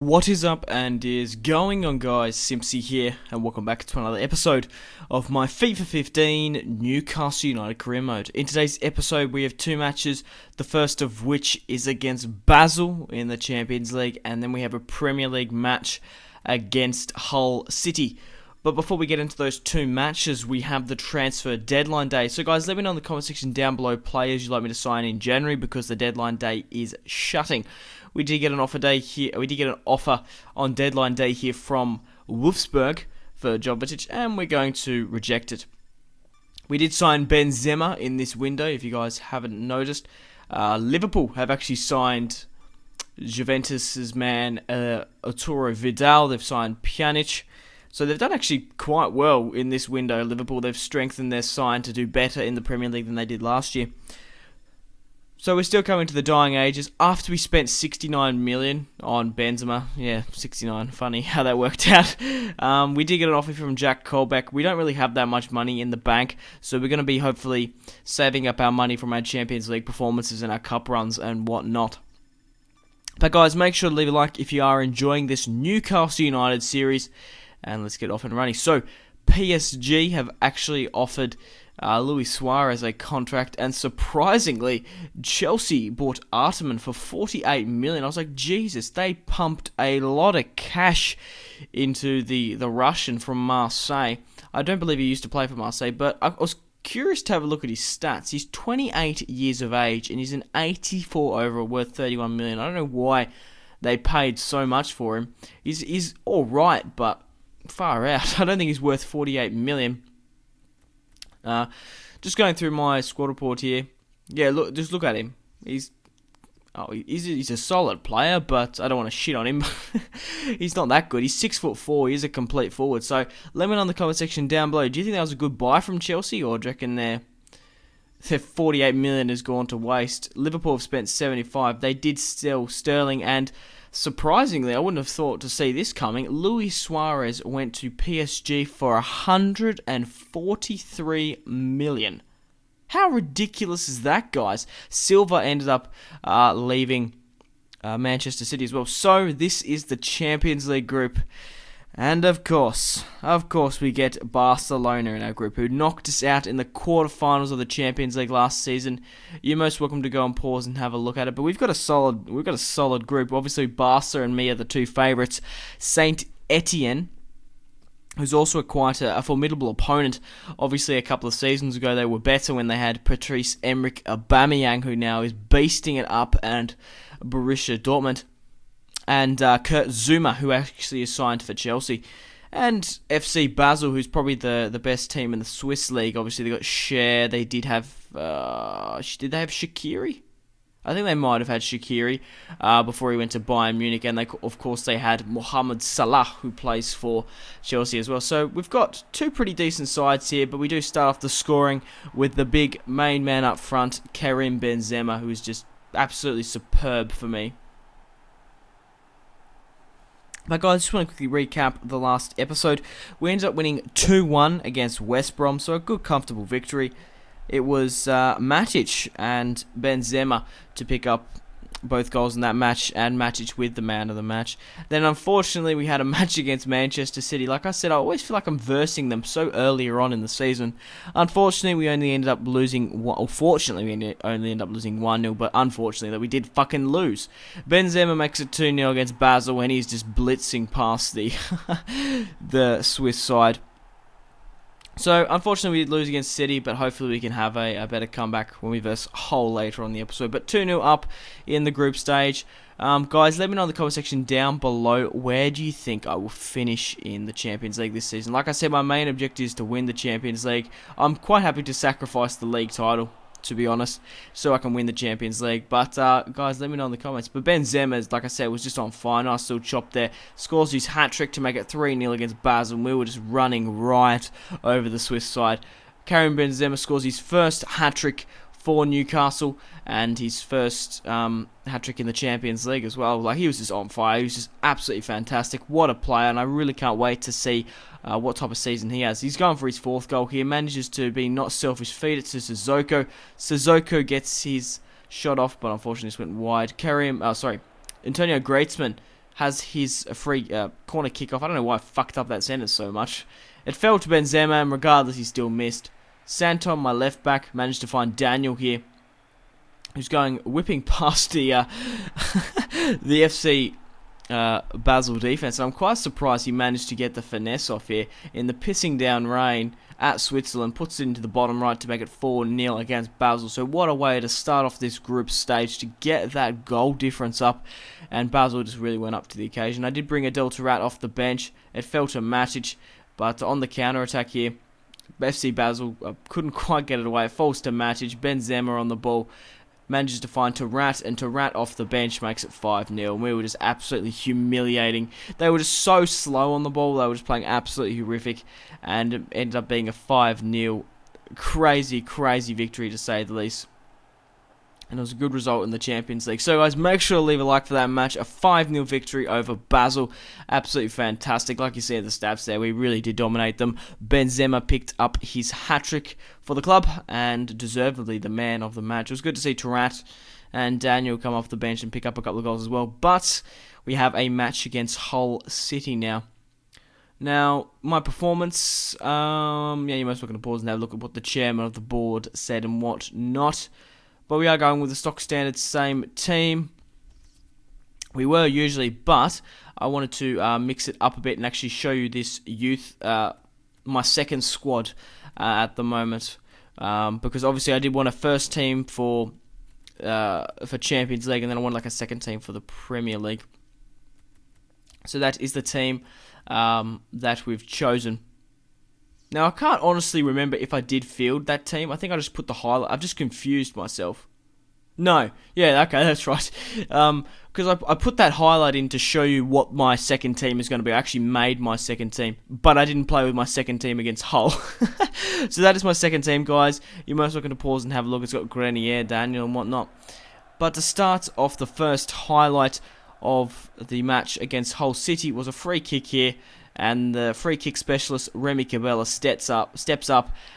What is up and is going on, guys? Simpsy here, and welcome back to another episode of my FIFA 15 Newcastle United career mode. In today's episode we have two matches, the first of which is against Basel in the Champions League, and then we have a Premier League match against Hull City. But before we get into those two matches, we have the transfer deadline day. So guys, let me know in the comment section down below players you'd like me to sign in January, because the deadline day is shutting. We did get an offer on deadline day here from Wolfsburg for Jovetic, and we're going to reject it. We did sign Benzema in this window, if you guys haven't noticed. Liverpool have actually signed Juventus's man Arturo Vidal. They've signed Pjanic. So they've done actually quite well in this window, Liverpool. They've strengthened their side to do better in the Premier League than they did last year. So we're still coming to the dying ages. After we spent 69 million on Benzema, yeah, 69, funny how that worked out. We did get an offer from Jack Colback. We don't really have that much money in the bank, so we're going to be hopefully saving up our money from our Champions League performances and our cup runs and whatnot. But guys, make sure to leave a like if you are enjoying this Newcastle United series, and let's get off and running. So PSG have actually offered Luis Suarez a contract, and surprisingly, Chelsea bought Arteman for 48 million. I was like, Jesus, they pumped a lot of cash into the Russian from Marseille. I don't believe he used to play for Marseille, but I was curious to have a look at his stats. He's 28 years of age, and he's an 84 overall, worth 31 million. I don't know why they paid so much for him. He's all right, but far out. I don't think he's worth 48 million. Just going through my squad report here. Yeah, just look at him. He's a solid player, but I don't want to shit on him. He's not that good. He's 6'4". He's a complete forward. So let me know in the comment section down below. Do you think that was a good buy from Chelsea, or do you reckon their 48 million has gone to waste? Liverpool have spent 75. They did sell Sterling, and surprisingly, I wouldn't have thought to see this coming, Luis Suarez went to PSG for 143 million. How ridiculous is that, guys? Silva ended up leaving Manchester City as well. So this is the Champions League group. And of course, we get Barcelona in our group, who knocked us out in the quarterfinals of the Champions League last season. You're most welcome to go and pause and have a look at it. But we've got a solid group. Obviously, Barca and me are the two favourites. Saint Etienne, who's also quite a formidable opponent. Obviously, a couple of seasons ago, they were better when they had Patrice-Emerick Aubameyang, who now is beasting it up, and Borussia Dortmund. And Kurt Zouma, who actually is signed for Chelsea. And FC Basel, who's probably the best team in the Swiss league. Obviously, they got Cher. They did have... did they have Shaqiri? I think they might have had Shaqiri before he went to Bayern Munich. And, of course, they had Mohamed Salah, who plays for Chelsea as well. So we've got two pretty decent sides here. But we do start off the scoring with the big main man up front, Karim Benzema, who is just absolutely superb for me. But guys, I just want to quickly recap the last episode. We ended up winning 2-1 against West Brom, so a good, comfortable victory. It was Matic and Benzema to pick up both goals in that match, and Matic with the man of the match. Then unfortunately we had a match against Manchester City. Like I said, I always feel like I'm versing them so earlier on in the season. Unfortunately we only ended up losing, fortunately we only ended up losing 1-0, but unfortunately that we did fucking lose. Benzema makes it 2-0 against Basel, and he's just blitzing past the the Swiss side. So, unfortunately, we did lose against City, but hopefully we can have a better comeback when we verse Hull later on in the episode. But 2-0 up in the group stage. Guys, let me know in the comment section down below, where do you think I will finish in the Champions League this season? Like I said, my main objective is to win the Champions League. I'm quite happy to sacrifice the league title, to be honest, so I can win the Champions League. But, guys, let me know in the comments. But Benzema, like I said, was just on fire. Nice little chop there. Scores his hat-trick to make it 3-0 against Basel, and we were just running right over the Swiss side. Karim Benzema scores his first hat-trick for Newcastle, and his first hat-trick in the Champions League as well. Like, he was just on fire. He was just absolutely fantastic. What a player, and I really can't wait to see what type of season he has. He's going for his fourth goal here. Manages to be not selfish, feed it to Sissoko. Sissoko gets his shot off, but unfortunately just went wide. Antonio Griezmann has his free corner kickoff. I don't know why I fucked up that sentence so much. It fell to Benzema, and regardless, he still missed. Santon, my left back, managed to find Daniel here, who's going whipping past the the FC Basel defense. And I'm quite surprised he managed to get the finesse off here in the pissing down rain at Switzerland. Puts it into the bottom right to make it 4-0 against Basel. So what a way to start off this group stage to get that goal difference up. And Basel just really went up to the occasion. I did bring Adel Taarabt off the bench. It fell to Matic, but on the counter attack here, FC Basel couldn't quite get it away. It falls to Matic. Benzema on the ball manages to find Taarabt, and Taarabt off the bench makes it 5-0. And we were just absolutely humiliating. They were just so slow on the ball. They were just playing absolutely horrific, and it ended up being a 5-0 crazy victory to say the least. And it was a good result in the Champions League. So guys, make sure to leave a like for that match. A 5-0 victory over Basel. Absolutely fantastic. Like you see at the stats there, we really did dominate them. Benzema picked up his hat-trick for the club, and deservedly the man of the match. It was good to see Taarabt and Daniel come off the bench and pick up a couple of goals as well. But we have a match against Hull City now. Now, my performance, you must look at the pause and have a look at what the chairman of the board said and what not. But we are going with the stock standard same team. We were usually, but I wanted to mix it up a bit and actually show you this youth, my second squad at the moment. Because obviously I did want a first team for Champions League, and then I wanted like a second team for the Premier League. So that is the team that we've chosen. Now, I can't honestly remember if I did field that team. I think I just put the highlight. I've just confused myself. No. Yeah, okay, that's right. Because I put that highlight in to show you what my second team is going to be. I actually made my second team, but I didn't play with my second team against Hull. So that is my second team, guys. You're most welcome to pause and have a look. It's got Grenier, Daniel, and whatnot. But to start off, the first highlight of the match against Hull City was a free kick here. And the free kick specialist, Remy Cabella, steps up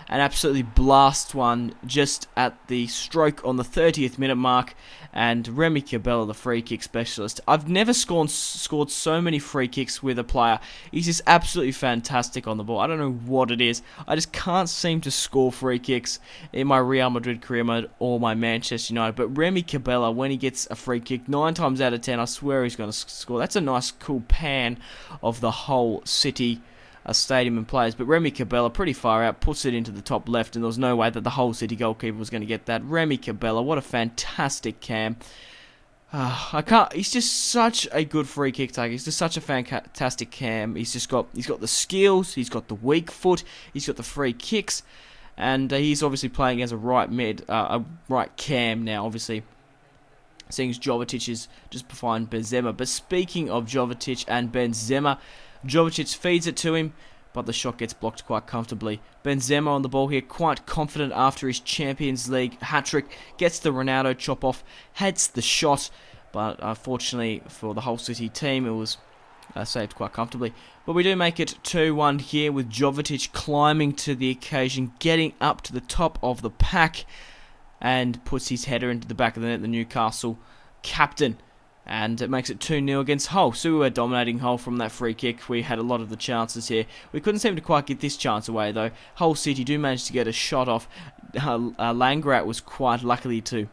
and absolutely blasts one just at the stroke on the 30th minute mark. And Remy Cabella, the free kick specialist. I've never scored so many free kicks with a player. He's just absolutely fantastic on the ball. I don't know what it is. I just can't seem to score free kicks in my Real Madrid career mode or my Manchester United. But Remy Cabella, when he gets a free kick, 9 times out of 10, I swear he's going to score. That's a nice, cool pan of the whole City stadium and players, but Remy Cabella pretty far out, puts it into the top left, and there was no way that the whole City goalkeeper was going to get that. Remy Cabella, what a fantastic cam. He's just such a good free kick taker. He's just such a fantastic cam. He's got the skills, he's got the weak foot, he's got the free kicks, and he's obviously playing as a right mid, a right cam now, obviously. Seeing as Jovetic is just behind Benzema. But speaking of Jovetic and Benzema, Jovetic feeds it to him, but the shot gets blocked quite comfortably. Benzema on the ball here, quite confident after his Champions League hat-trick, gets the Ronaldo chop-off, heads the shot, but unfortunately for the Hull City team, it was saved quite comfortably. But we do make it 2-1 here with Jovetic climbing to the occasion, getting up to the top of the pack, and puts his header into the back of the net, the Newcastle captain. And it makes it 2-0 against Hull. So we were dominating Hull from that free kick. We had a lot of the chances here. We couldn't seem to quite get this chance away, though. Hull City do manage to get a shot off. Langrat was quite lucky to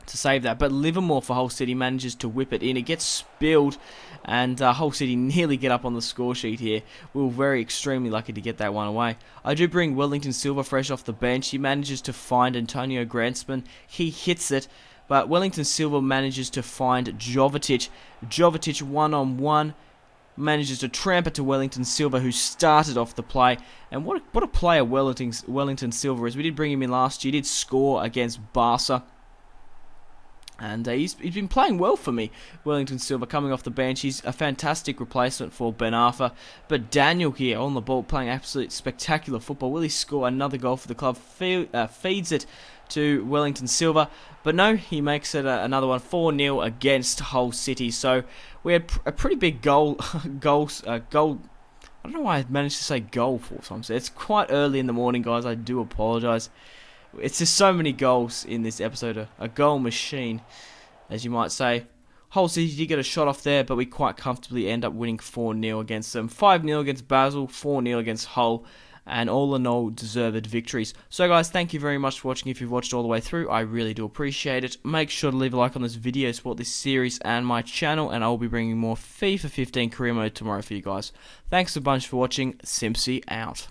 save that. But Livermore for Hull City manages to whip it in. It gets spilled, and Hull City nearly get up on the score sheet here. We were very extremely lucky to get that one away. I do bring Wellington Silva fresh off the bench. He manages to find Antonio Grandsman. He hits it. But Wellington Silva manages to find Jovetic. Jovetic one-on-one manages to tramp it to Wellington Silva, who started off the play. And what a player Wellington Silva is. We did bring him in last year. He did score against Barca. And he's been playing well for me, Wellington Silva, coming off the bench. He's a fantastic replacement for Ben Arfa. But Daniel here on the ball, playing absolute spectacular football. Will he score another goal for the club? Feeds it to Wellington Silva. But no, he makes it another one, 4-0 against Hull City. So we had a pretty big goal. I don't know why I managed to say goal 4 times. It's quite early in the morning, guys. I do apologise. It's just so many goals in this episode. A goal machine, as you might say. Hull City did get a shot off there, but we quite comfortably end up winning 4-0 against them. 5-0 against Basel, 4-0 against Hull, and all in all, deserved victories. So guys, thank you very much for watching. If you've watched all the way through, I really do appreciate it. Make sure to leave a like on this video, support this series and my channel, and I will be bringing more FIFA 15 career mode tomorrow for you guys. Thanks a bunch for watching. Simpzy out.